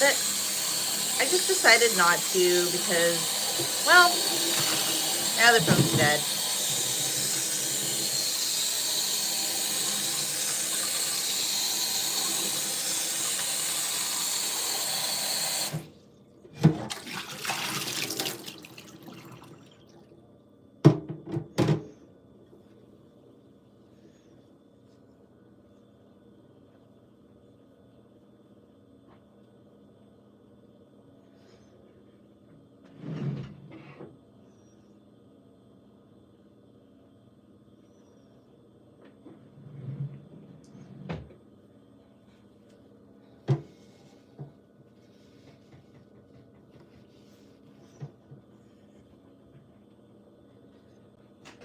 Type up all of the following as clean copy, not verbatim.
But I just decided not to because, well, now the phone's dead.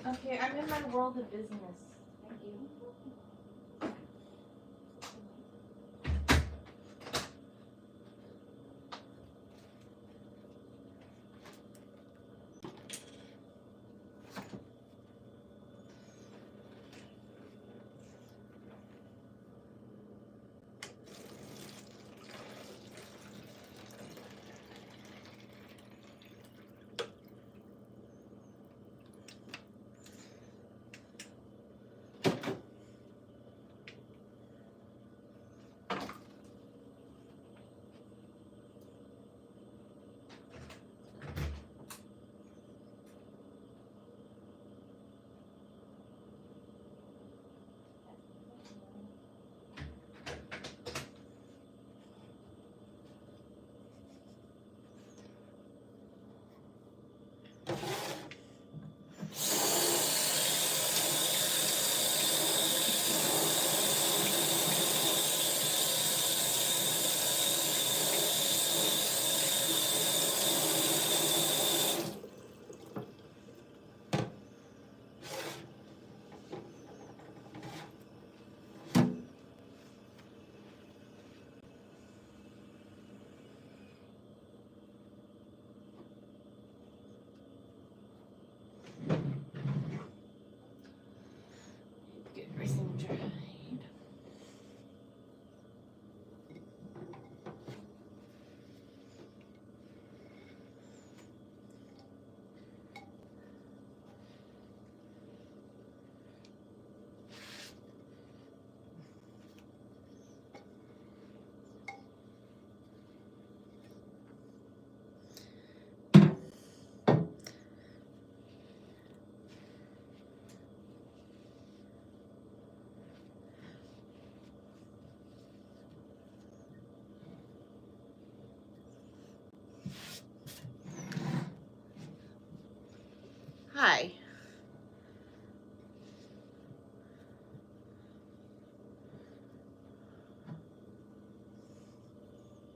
Okay, I'm in my world of business. Thank you. Get everything dried. Hi.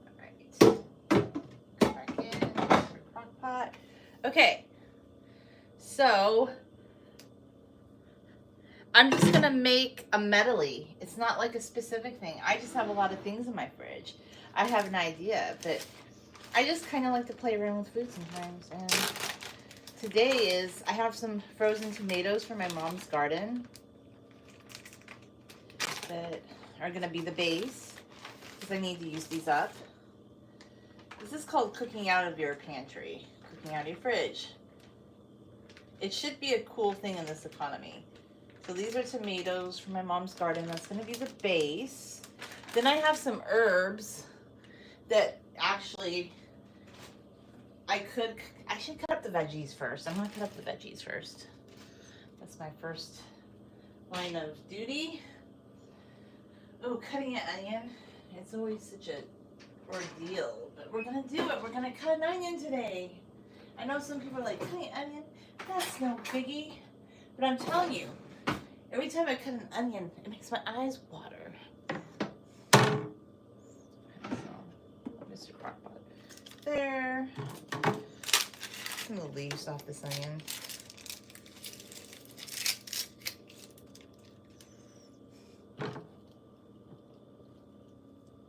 Alright. Back in our crock pot. Okay. So I'm just gonna make a medley. It's not like a specific thing. I just have a lot of things in my fridge. I have an idea, but I just kind of like to play around with food sometimes. And today is, I have some frozen tomatoes from my mom's garden that are gonna be the base because I need to use these up. This is called cooking out of your pantry, cooking out of your fridge. It should be a cool thing in this economy. So these are tomatoes from my mom's garden. That's gonna be the base. Then I have some herbs that actually I should cut up the veggies first. I'm gonna cut up the veggies first. That's my first line of duty. Oh, cutting an onion. It's always such a ordeal, but we're gonna do it. We're gonna cut an onion today. I know some people are like, cutting an onion, that's no biggie. But I'm telling you, every time I cut an onion, it makes my eyes water. So, Mr. Crockpot there. Some of the leaves off this onion.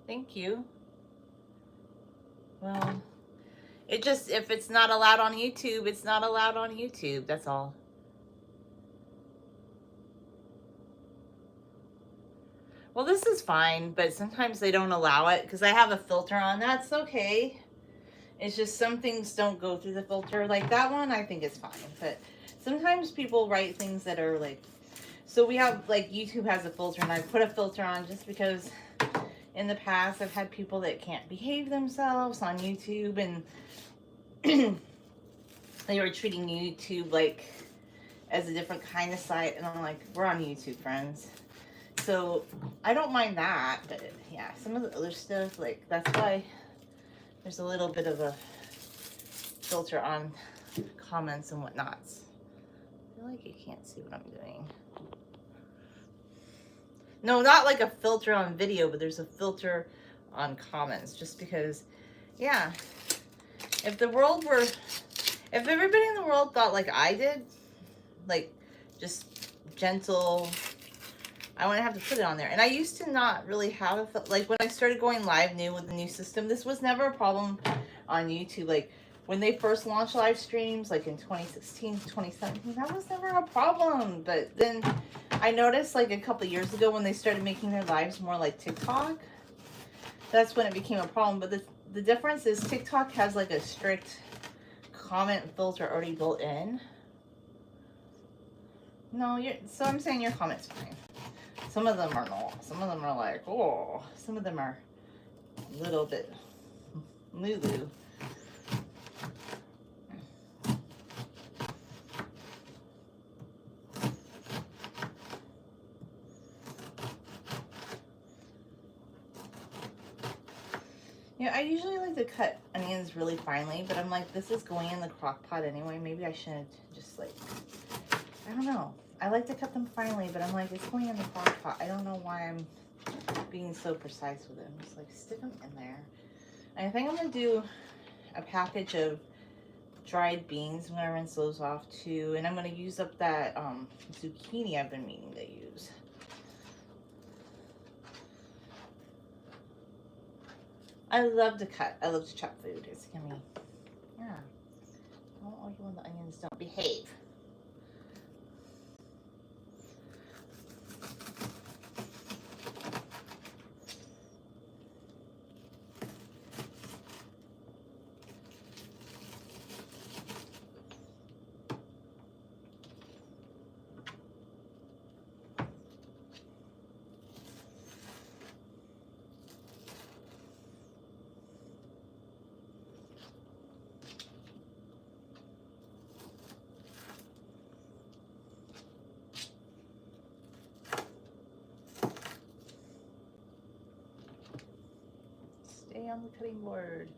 Thank you. Well, it just, if it's not allowed on YouTube, it's not allowed on YouTube. That's all. Well, this is fine, but sometimes they don't allow it because I have a filter on. That's okay. It's just some things don't go through the filter. Like that one, I think is fine. But sometimes people write things that are like, so we have, like, YouTube has a filter, and I put a filter on just because in the past I've had people that can't behave themselves on YouTube, and they were treating YouTube like as a different kind of site, and I'm like, we're on YouTube, friends. So I don't mind that, but yeah, some of the other stuff, like, that's why there's a little bit of a filter on comments and whatnots. I feel like you can't see what I'm doing. No, not like a filter on video, but there's a filter on comments, just because, yeah, if the world were, if everybody in the world thought like I did, like, just gentle, I wouldn't have to put it on there. And I used to not really have a, like, when I started going live new with the new system, this was never a problem on YouTube. Like, when they first launched live streams, like in 2016, 2017, that was never a problem. But then I noticed, like, a couple of years ago when they started making their lives more like TikTok, that's when it became a problem. But the difference is TikTok has, like, a strict comment filter already built in. No, so I'm saying your comment's fine. Some of them are not. Some of them are like, oh. Some of them are a little bit lulu. Yeah, I usually like to cut onions really finely, but I'm like, this is going in the crock pot anyway. Maybe I shouldn't just, like, I don't know. I like to cut them finely, but I'm like, it's going in the crock pot. I don't know why I'm being so precise with it. I'm just like, stick them in there. And I think I'm going to do a package of dried beans. I'm going to rinse those off too. And I'm going to use up that zucchini I've been meaning to use. I love to cut. I love to chop food. It's yummy. Yeah. I don't like when the onions don't behave. Stay on the cutting board.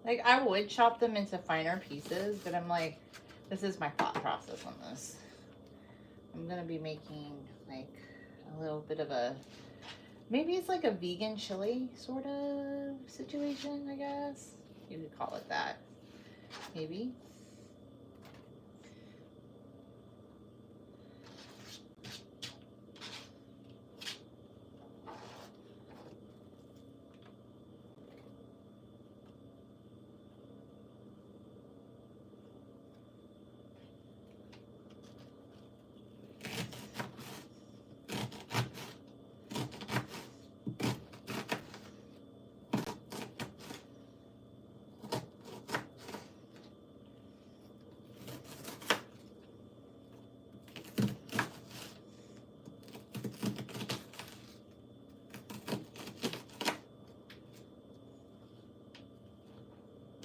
Like, I would chop them into finer pieces, but I'm like, this is my thought process on this. I'm gonna be making, like, a little bit of a, maybe it's like a vegan chili sort of situation, I guess. You could call it that. Maybe.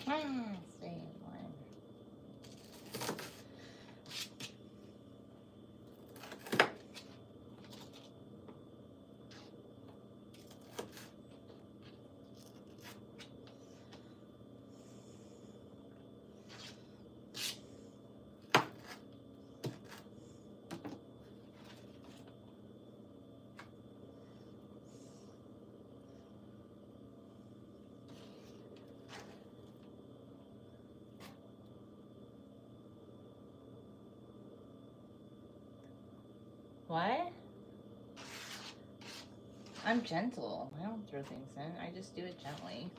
Stay in line. What? I'm gentle. I don't throw things in. I just do it gently.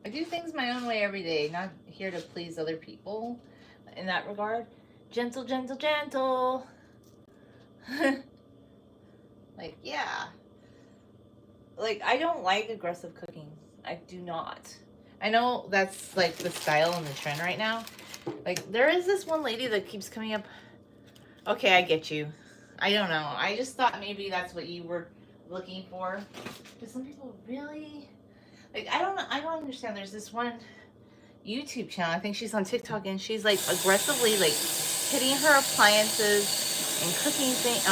I do things my own way every day, not here to please other people in that regard. Gentle, gentle, gentle. Like, yeah. Like, I don't like aggressive cooking. I do not. I know that's like the style and the trend right now. Like, there is this one lady that keeps coming up. Okay, I get you. I don't know. I just thought maybe that's what you were looking for. Because some people really like. I don't understand. There's this one YouTube channel. I think she's on TikTok, and she's like aggressively like hitting her appliances and cooking things,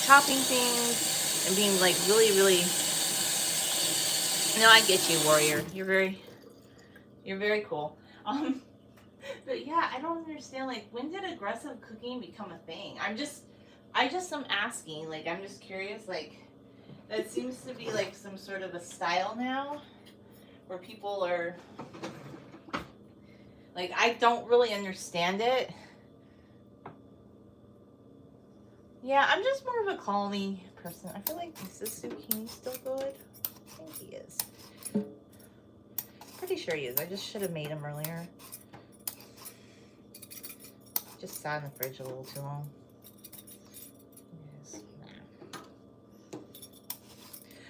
chopping things, and being like really, really. No, I get you, warrior. You're very cool. But yeah, I don't understand. Like, when did aggressive cooking become a thing? I just am asking. Like, I'm just curious. Like, that seems to be like some sort of a style now, where people are like, I don't really understand it. Yeah, I'm just more of a calming person. I feel like, is this zucchini still good? I think he is. Pretty sure he is. I just should have made him earlier. Just sat in the fridge a little too long. Yes.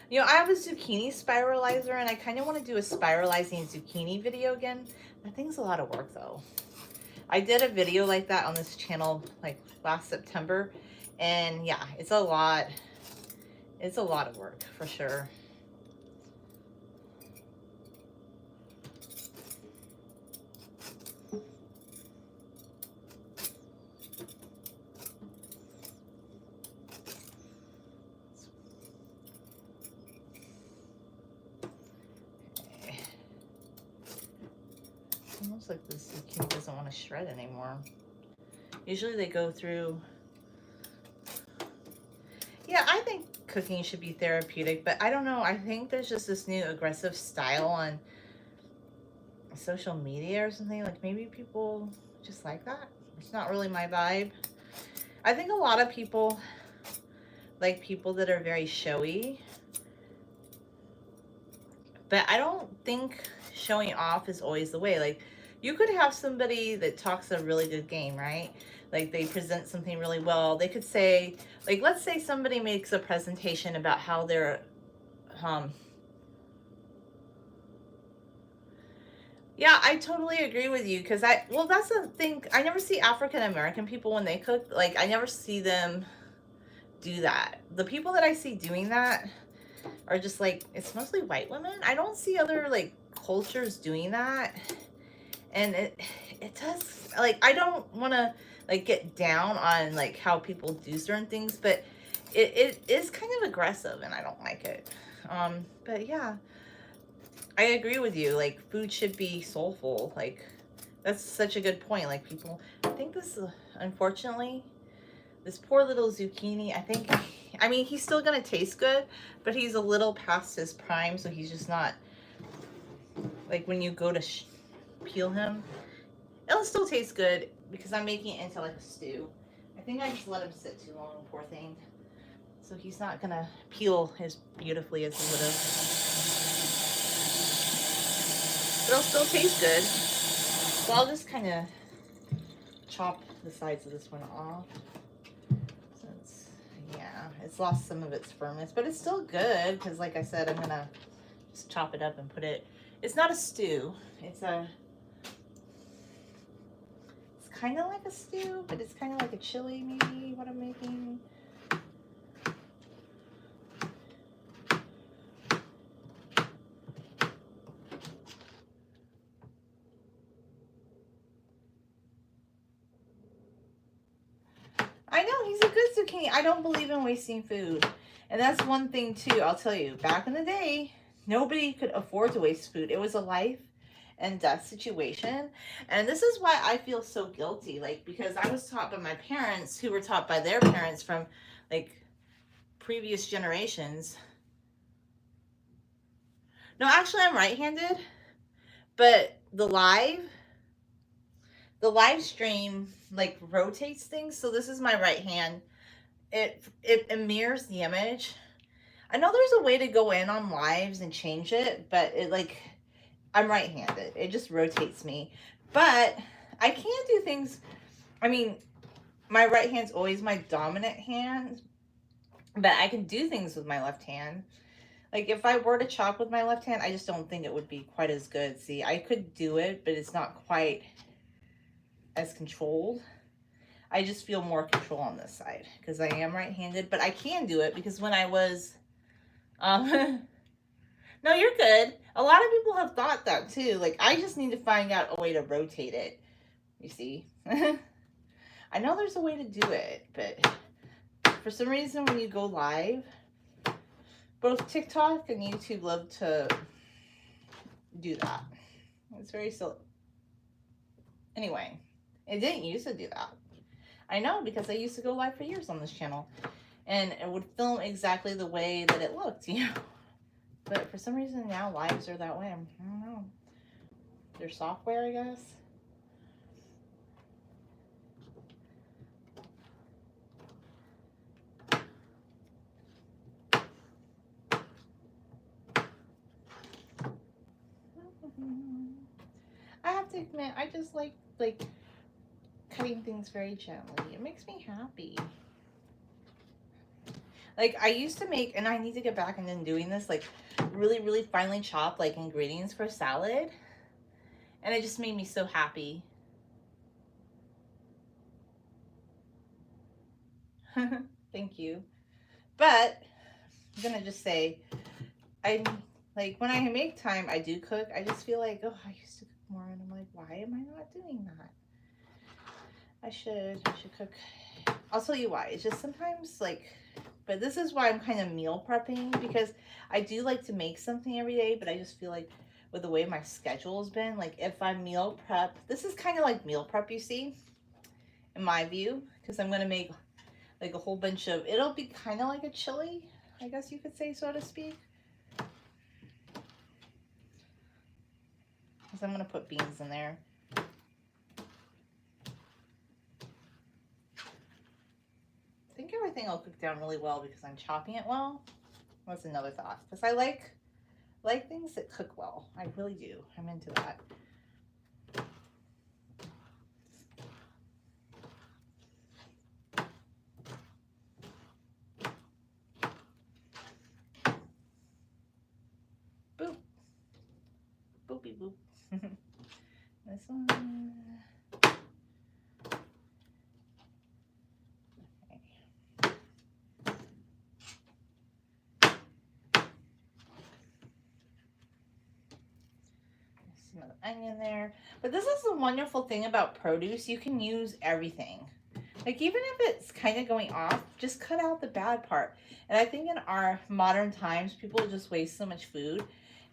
You know, I have a zucchini spiralizer, and I kind of want to do a spiralizing zucchini video again. That thing's a lot of work, though. I did a video like that on this channel like last September, and yeah, it's a lot. It's a lot of work for sure. Almost like this zucchini doesn't want to shred anymore. Usually they go through. Yeah, I think cooking should be therapeutic, but I don't know. I think there's just this new aggressive style on social media or something. Like, maybe people just like that. It's not really my vibe. I think a lot of people like people that are very showy, but I don't think showing off is always the way. Like, you could have somebody that talks a really good game, right? Like, they present something really well. They could say, like, let's say somebody makes a presentation about how they're yeah, I totally agree with you, because well, that's the thing. I never see African American people when they cook. Like, I never see them do that. The people that I see doing that are just like, it's mostly white women. I don't see other like cultures doing that. And it does, like, I don't want to like get down on like how people do certain things, but it is kind of aggressive, and I don't like it. But yeah, I agree with you. Like, food should be soulful. Like, that's such a good point. Like, people, I think this, unfortunately, this poor little zucchini, I mean, he's still gonna taste good, but he's a little past his prime, so he's just not, like, when you go to peel him, it'll still taste good because I'm making it into like a stew. I think I just let him sit too long, poor thing. So he's not gonna peel as beautifully as he would have. But it'll still taste good. So I'll just kind of chop the sides of this one off. Since, yeah, it's lost some of its firmness, but it's still good because, like I said, I'm gonna just chop it up and put it. It's not a stew. It's kind of like a stew, but it's kind of like a chili, maybe, what I'm making. I know, he's a good zucchini. I don't believe in wasting food. And that's one thing, too, I'll tell you. Back in the day, nobody could afford to waste food. It was a life and death situation. And this is why I feel so guilty. Like, because I was taught by my parents, who were taught by their parents from, like, previous generations. No, actually, I'm right-handed. But the live stream, like, rotates things. So this is my right hand. It mirrors the image. I know there's a way to go in on lives and change it, but it, like, I'm right-handed. It just rotates me. But I can do things, I mean, my right hand's always my dominant hand, but I can do things with my left hand. Like if I were to chop with my left hand, I just don't think it would be quite as good. See, I could do it, but it's not quite as controlled. I just feel more control on this side because I am right-handed, but I can do it because when I was, no, you're good. A lot of people have thought that too. Like I just need to find out a way to rotate it. You see? I know there's a way to do it, but for some reason when you go live, both TikTok and YouTube love to do that. It's very silly. Anyway, it didn't used to do that. I know because I used to go live for years on this channel and it would film exactly the way that it looked, you know. But for some reason now lives are that way. I don't know. Their software, I guess. I have to admit, I just like cutting things very gently. It makes me happy. Like I used to make, and I need to get back and then doing this, like really, really finely chopped like ingredients for salad. And it just made me so happy. Thank you. But I'm gonna just say, I like when I make time, I do cook. I just feel like, oh, I used to cook more, and I'm like, why am I not doing that? I should cook. I'll tell you why. It's just sometimes like, but this is why I'm kind of meal prepping, because I do like to make something every day, but I just feel like with the way my schedule has been, like if I meal prep, this is kind of like meal prep, you see, in my view, because I'm gonna make like a whole bunch of, it'll be kind of like a chili, I guess you could say, so to speak. Because I'm gonna put beans in there. I think everything will cook down really well because I'm chopping it well. That's another thought. Because I like things that cook well. I really do. I'm into that. Boop. Boopy boop. This one. Another onion there. But this is the wonderful thing about produce. You can use everything. Like even if it's kind of going off, just cut out the bad part. And I think in our modern times, people just waste so much food.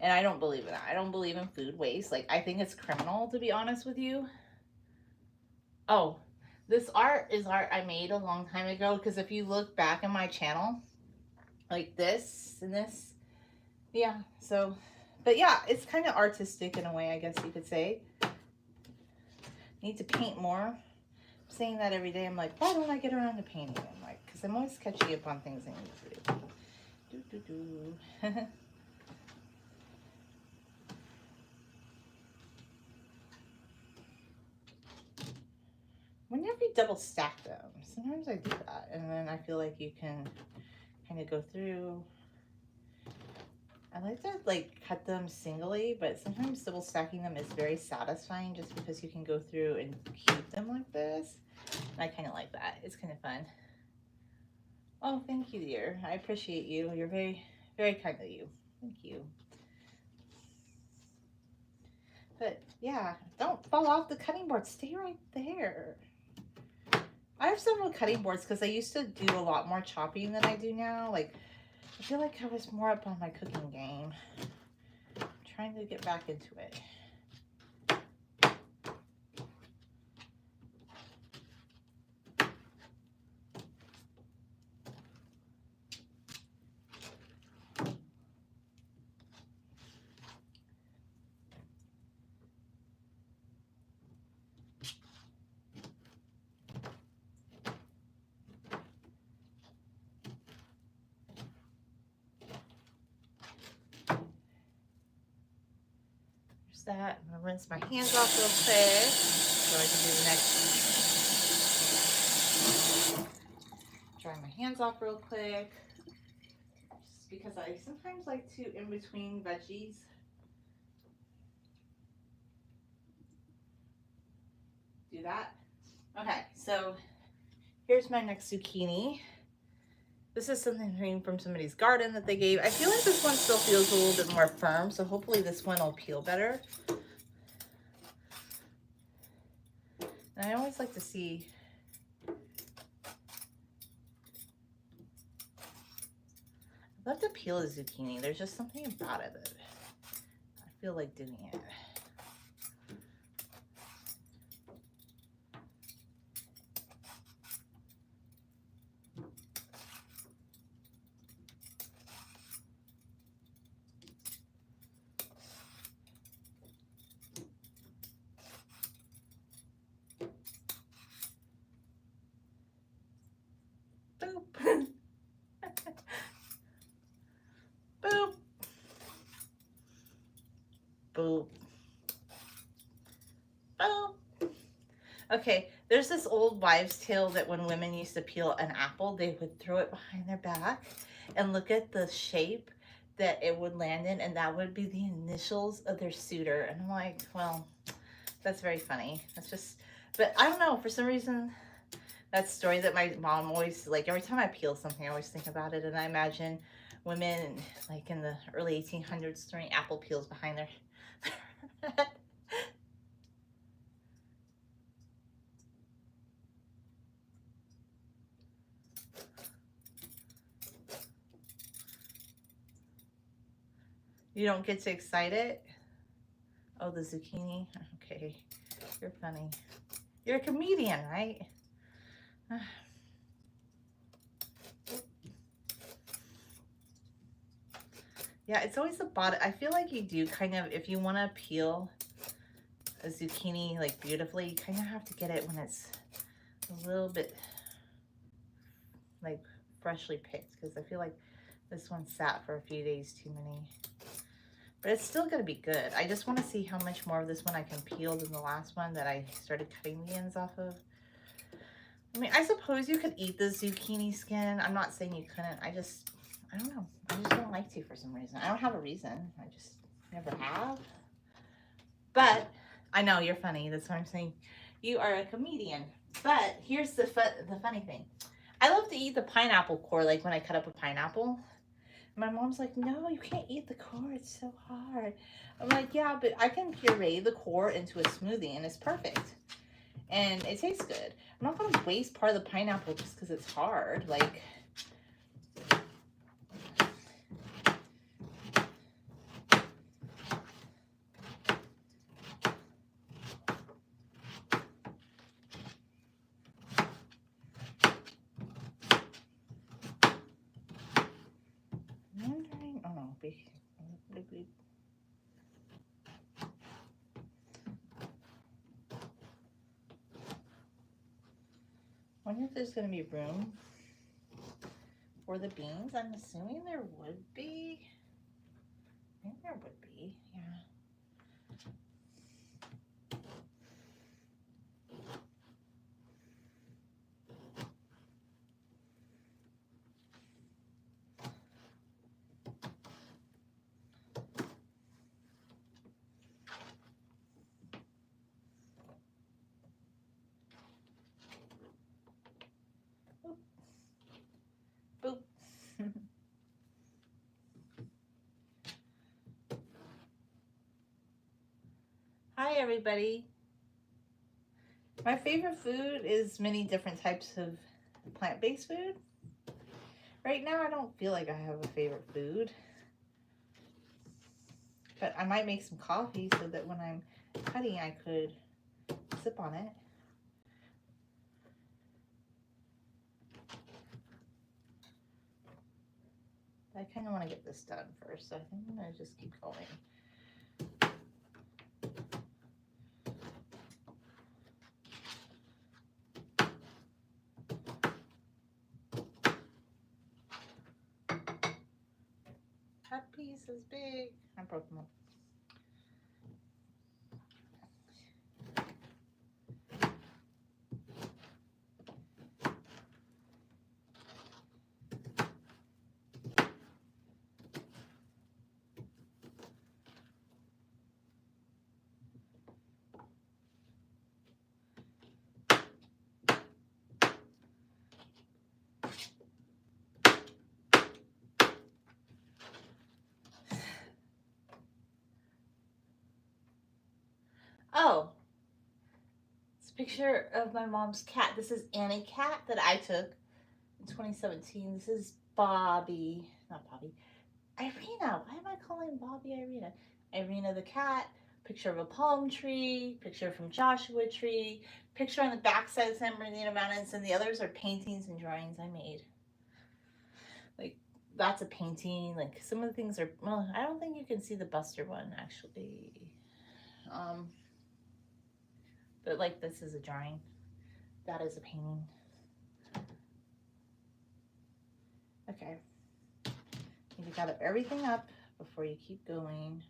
And I don't believe in that. I don't believe in food waste. Like I think it's criminal, to be honest with you. Oh, this art is art I made a long time ago. Because if you look back in my channel, like this and this, yeah, so... But yeah, it's kind of artistic in a way, I guess you could say. Need to paint more. I'm saying that every day. I'm like, why don't I get around to painting? I'm like, because I'm always catching up on things I need to do. Do, do, do. Whenever you double stack them, sometimes I do that. And then I feel like you can kind of go through. I like to like cut them singly, but sometimes double stacking them is very satisfying just because you can go through and keep them like this. And I kind of like that. It's kind of fun. Oh, thank you, dear. I appreciate you. You're very, very kind of you. Thank you. But yeah, don't fall off the cutting board. Stay right there. I have several cutting boards because I used to do a lot more chopping than I do now. Like, I feel like I was more up on my cooking game. I'm trying to get back into it. that. I'm gonna rinse my hands off real quick so I can do the next. Dry my hands off real quick. Just because I sometimes like to in between veggies. Do that. Okay, so here's my next zucchini. This is something from somebody's garden that they gave. I feel like this one still feels a little bit more firm, so hopefully this one will peel better. And I always like to see, I love to peel a zucchini. There's just something about it that I feel like doing it. Boop. Boop. Boop. Boop. Okay, there's this old wives' tale that when women used to peel an apple, they would throw it behind their back and look at the shape that it would land in, and that would be the initials of their suitor. And I'm like, well, that's very funny. That's just, but I don't know, for some reason, that story that my mom always, like every time I peel something, I always think about it, and I imagine women like in the early 1800s throwing apple peels behind their head. You don't get to excite it? Oh, the zucchini? Okay, you're funny. You're a comedian, right? Yeah, it's always the bottom. I feel like you do kind of, if you want to peel a zucchini like beautifully, you kind of have to get it when it's a little bit like freshly picked, because I feel like this one sat for a few days too many. But it's still gonna be good. I just want to see how much more of this one I can peel than the last one that I started cutting the ends off of. I mean, I suppose you could eat the zucchini skin. I'm not saying you couldn't. I don't know. I just don't like to for some reason. I don't have a reason. I just never have. But I know you're funny. That's what I'm saying. You are a comedian. But here's the funny thing. I love to eat the pineapple core, like when I cut up a pineapple. My mom's like, no, you can't eat the core. It's so hard. I'm like, yeah, but I can puree the core into a smoothie and it's perfect. And it tastes good. I'm not going to waste part of the pineapple just because it's hard. Like, I'm wondering, oh no, big. I wonder if there's going to be room for the beans. I'm assuming there would be. I think there would be, yeah. Boop. Hi, everybody. My favorite food is many different types of plant-based food. Right now, I don't feel like I have a favorite food. But I might make some coffee so that when I'm cutting, I could sip on it. I kind of want to get this done first, so I think I'm going to just keep going. That piece is big. I broke them up. Picture of my mom's cat. This is Annie cat that I took in 2017. This is Bobby, not Bobby, Irina. Why am I calling Bobby Irina? Irina the cat. Picture of a palm tree. Picture from Joshua Tree. Picture on the backside of San Bernardino Mountains, and the others are paintings and drawings I made. Like, that's a painting. Like, some of the things are, well, I don't think you can see the Buster one actually. But like, this is a drawing. That is a painting. Okay. You gotta everything up before you keep going.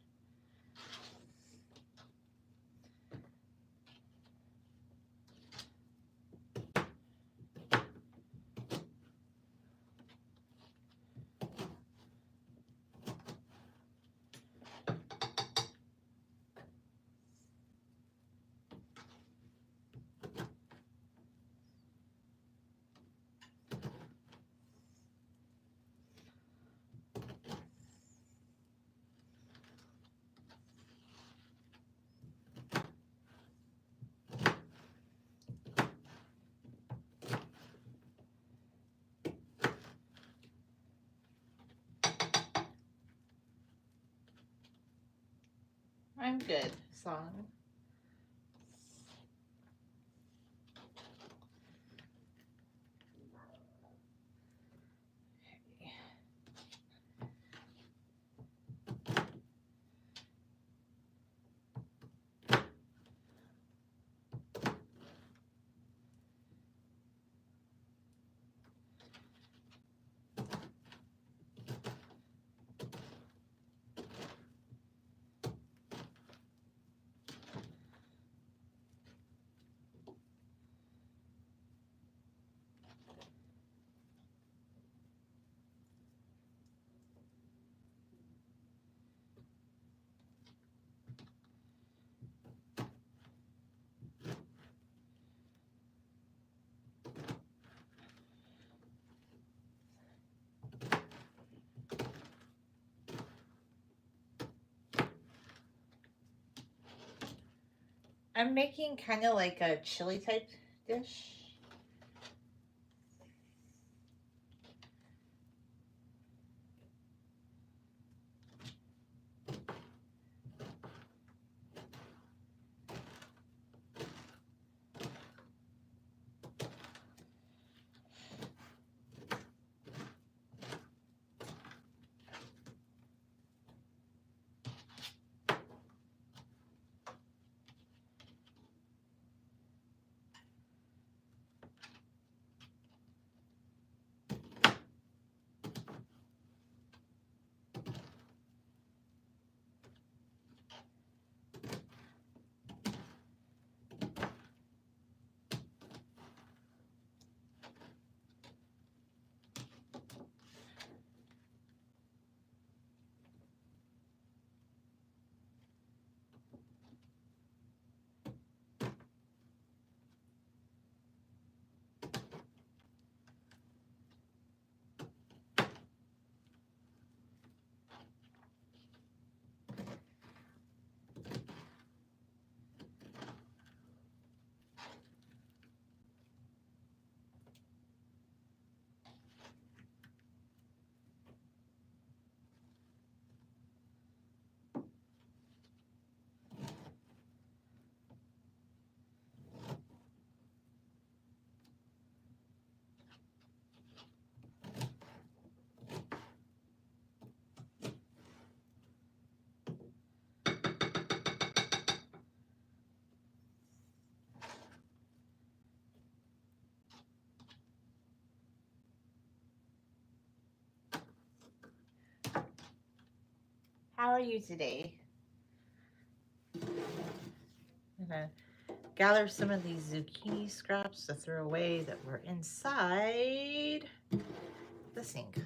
I'm good, song. I'm making kind of like a chili type dish. How are you today? I'm gonna gather some of these zucchini scraps to throw away that were inside the sink.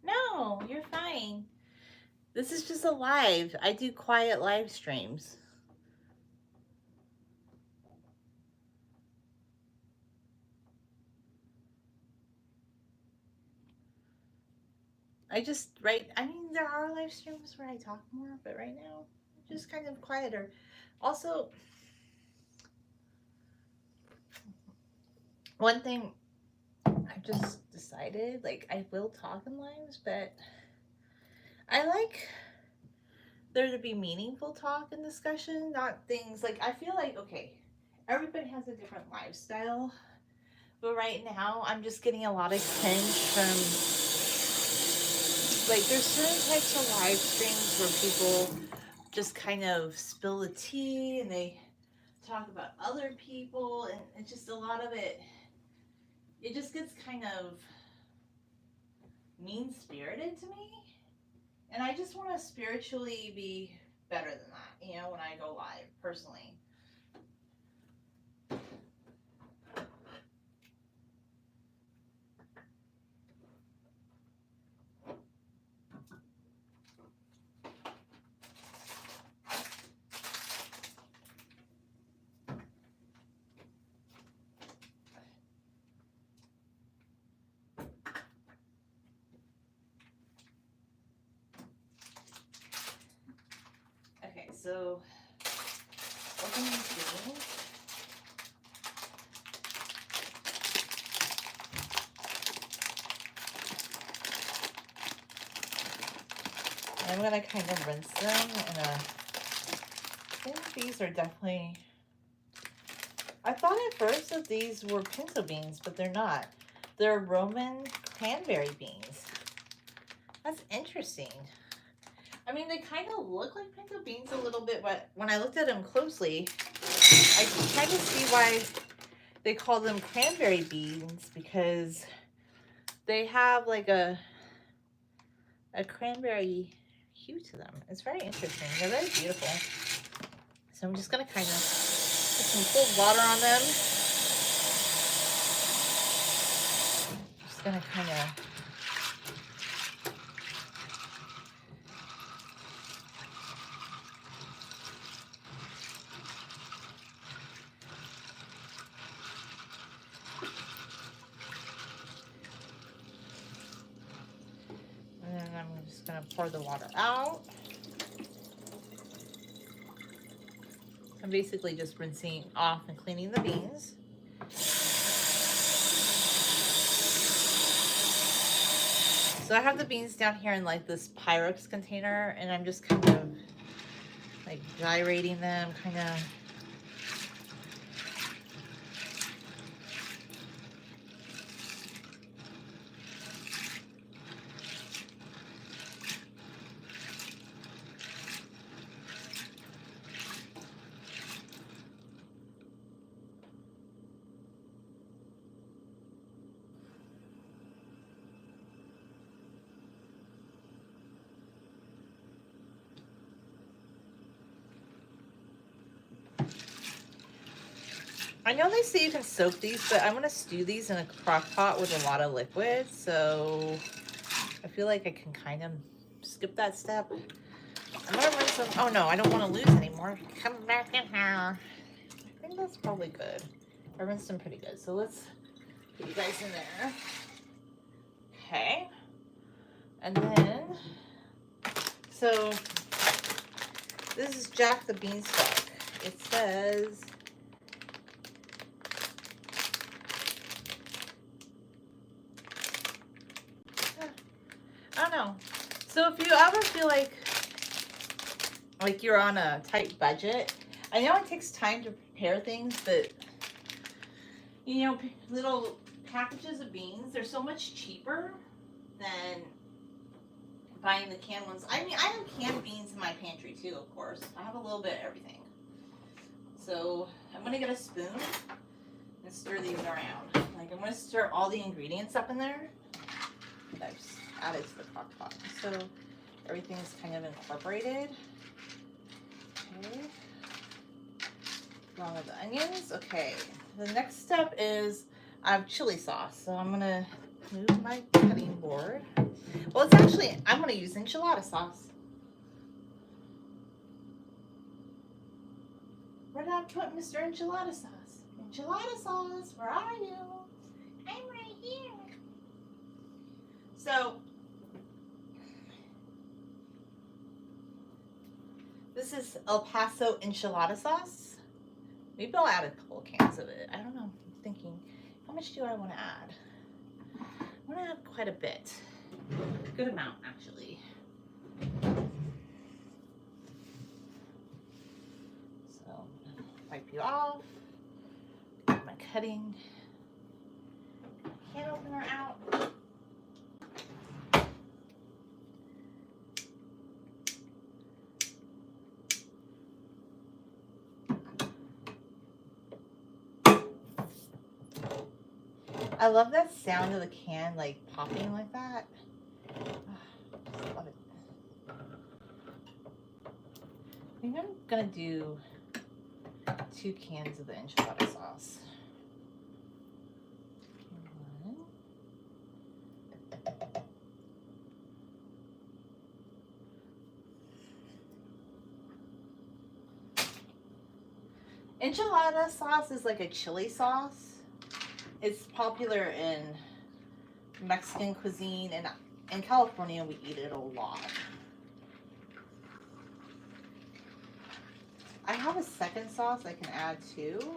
No, you're fine. This is just a live. I do quiet live streams. I mean, there are live streams where I talk more, but right now, I'm just kind of quieter. Also, one thing I just decided, like, I will talk in lives, but I like there to be meaningful talk and discussion, not things like, I feel like, okay, everybody has a different lifestyle, but right now I'm just getting a lot of cringe from, like, there's certain types of live streams where people just kind of spill the tea and they talk about other people, and it's just a lot of it just gets kind of mean spirited to me. And I just want to spiritually be better than that, you know, when I go live, personally. Okay, so open these beans. I'm gonna kind of rinse them in a. I think these are definitely. I thought at first that these were pinto beans, but they're not. They're Roman cranberry beans. That's interesting. I mean, they kind of look like pinto beans a little bit, but when I looked at them closely, I tried to see why they call them cranberry beans, because they have like a cranberry hue to them. It's very interesting. They're very beautiful. So I'm just gonna kind of put some cold water on them. Just gonna kind of. And then I'm just gonna pour the water out. I'm basically just rinsing off and cleaning the beans. So I have the beans down here in like this Pyrex container, and I'm just kind of like gyrating them, kind of. I know they say you can soak these, but I'm gonna stew these in a crock pot with a lot of liquid, so I feel like I can kind of skip that step. I'm gonna rinse them. Oh no, I don't want to lose anymore. Come back in here. I think that's probably good. I rinsed them pretty good, so let's put you guys in there. Okay. And then, so this is Jack the Beanstalk. It says, I don't know. So if you ever feel like you're on a tight budget, I know it takes time to prepare things, but you know, little packages of beans, they're so much cheaper than buying the canned ones. I mean, I have canned beans in my pantry too, of course. I have a little bit of everything. So I'm gonna get a spoon and stir these around. Like, I'm gonna stir all the ingredients up in there that I've just added to the crock pot. So everything's kind of incorporated. Okay. Along with the onions. Okay. The next step is I have chili sauce. So I'm gonna move my cutting board. Well, it's actually, I'm gonna use enchilada sauce. Where did I put Mr. Enchilada sauce? Enchilada sauce, where are you? I'm right here. So, this is El Paso enchilada sauce. Maybe I'll add a couple cans of it. I don't know. I'm thinking, how much do I want to add? I want to add quite a bit. A good amount, actually. So, wipe you off. Get my cutting can opener out. I love that sound of the can like popping like that. Just love it. I think I'm gonna do 2 cans of the enchilada sauce. Enchilada sauce is like a chili sauce. It's popular in Mexican cuisine, and in California we eat it a lot. I have a second sauce I can add too.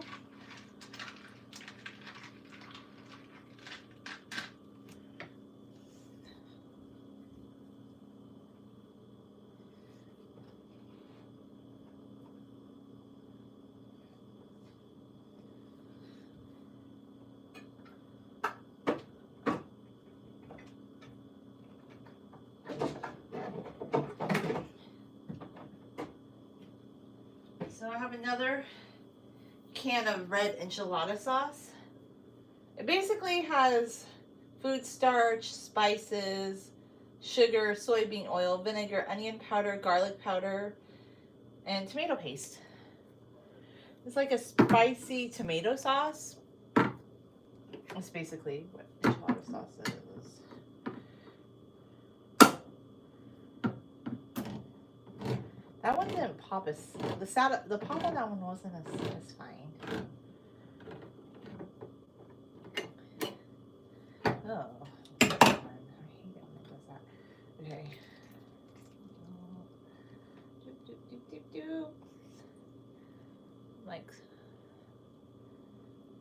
So I have another can of red enchilada sauce. It basically has food starch, spices, sugar, soybean oil, vinegar, onion powder, garlic powder, and tomato paste. It's like a spicy tomato sauce. That's basically what enchilada sauce is. That one didn't pop as the pop on that one wasn't as satisfying. Oh, I hate it when it does that. Okay. Like,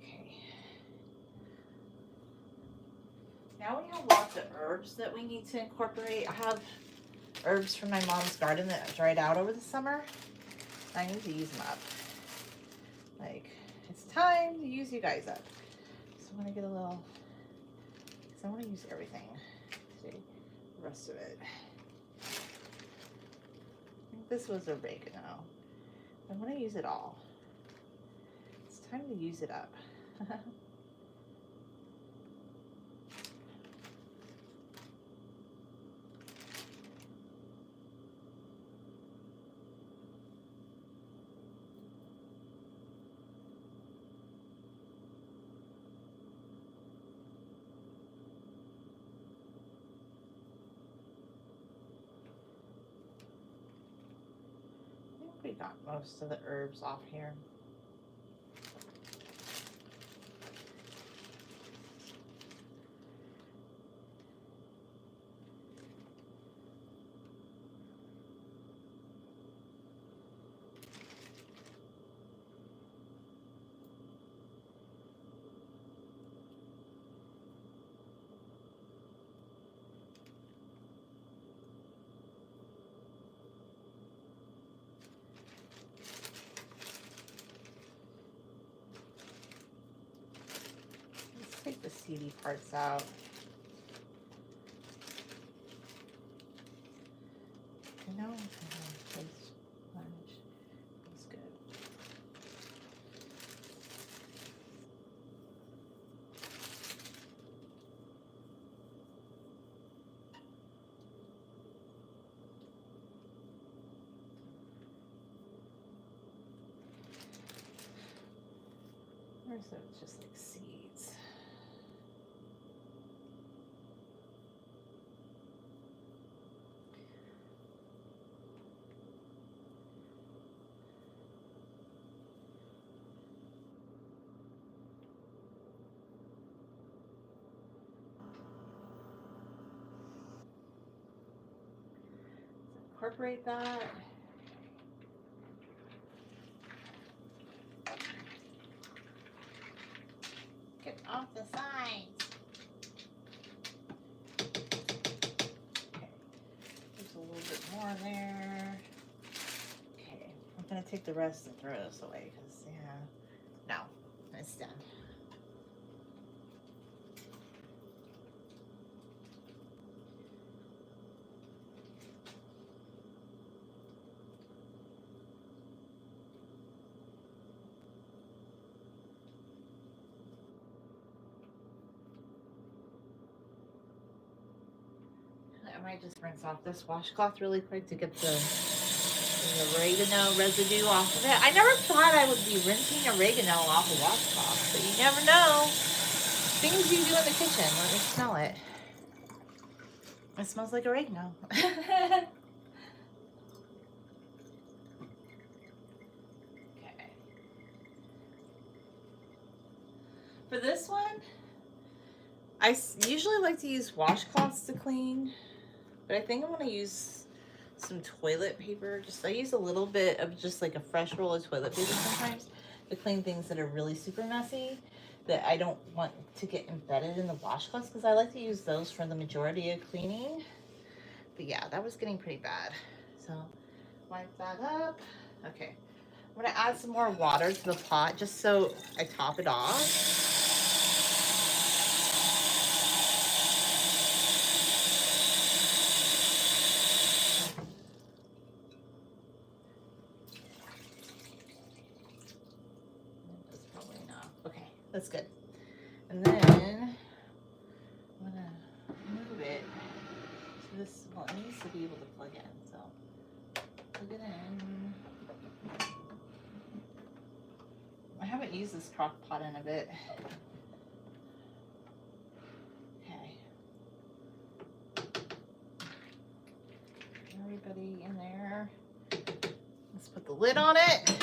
okay. Now we have lots of herbs that we need to incorporate. I have herbs from my mom's garden that dried out over the summer. I need to use them up. Like, it's time to use you guys up. So I'm gonna get a little, because I want to use everything today, the rest of it. I think this was oregano. I want to use it all. It's time to use it up. We got most of the herbs off here. Take the seedy parts out. Or is it just like seeds? Incorporate that. Get off the sides. Okay. There's a little bit more there. Okay. I'm gonna take the rest and throw this away because no, it's done. I might just rinse off this washcloth really quick to get the oregano residue off of it. I never thought I would be rinsing oregano off a washcloth, but you never know. Things you do in the kitchen. Let me smell it. It smells like oregano. Okay. For this one, I usually like to use washcloths to clean, but I think I'm going to use some toilet paper. I use a little bit of just like a fresh roll of toilet paper sometimes to clean things that are really super messy that I don't want to get embedded in the washcloths, because I like to use those for the majority of cleaning. But yeah, that was getting pretty bad. So wipe that up. Okay. I'm going to add some more water to the pot just so I top it off. That's good. And then I'm gonna move it to this. Well, it needs to be able to plug in, so plug it in. I haven't used this crock pot in a bit. Okay. Everybody in there. Let's put the lid on it.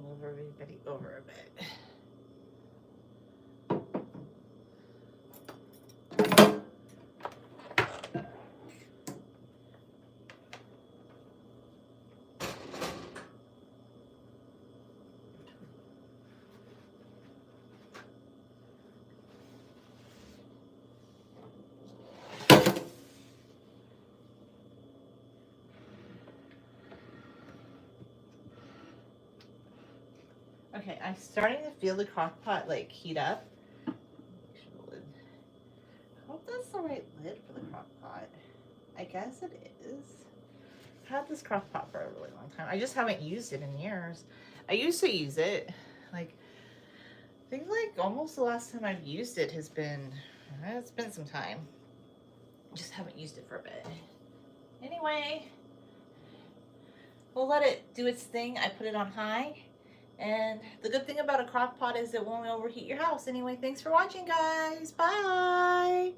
Move everybody over a bit. Okay, I'm starting to feel the crock pot like heat up. Make sure the lid. I hope that's the right lid for the crock pot. I guess it is. I've had this crock pot for a really long time. I just haven't used it in years. I used to use it. Like, I think like almost the last time I've used it has been, it's been some time. Just haven't used it for a bit. Anyway, we'll let it do its thing. I put it on high. And the good thing about a crock pot is it won't overheat your house. Anyway, thanks for watching, guys. Bye.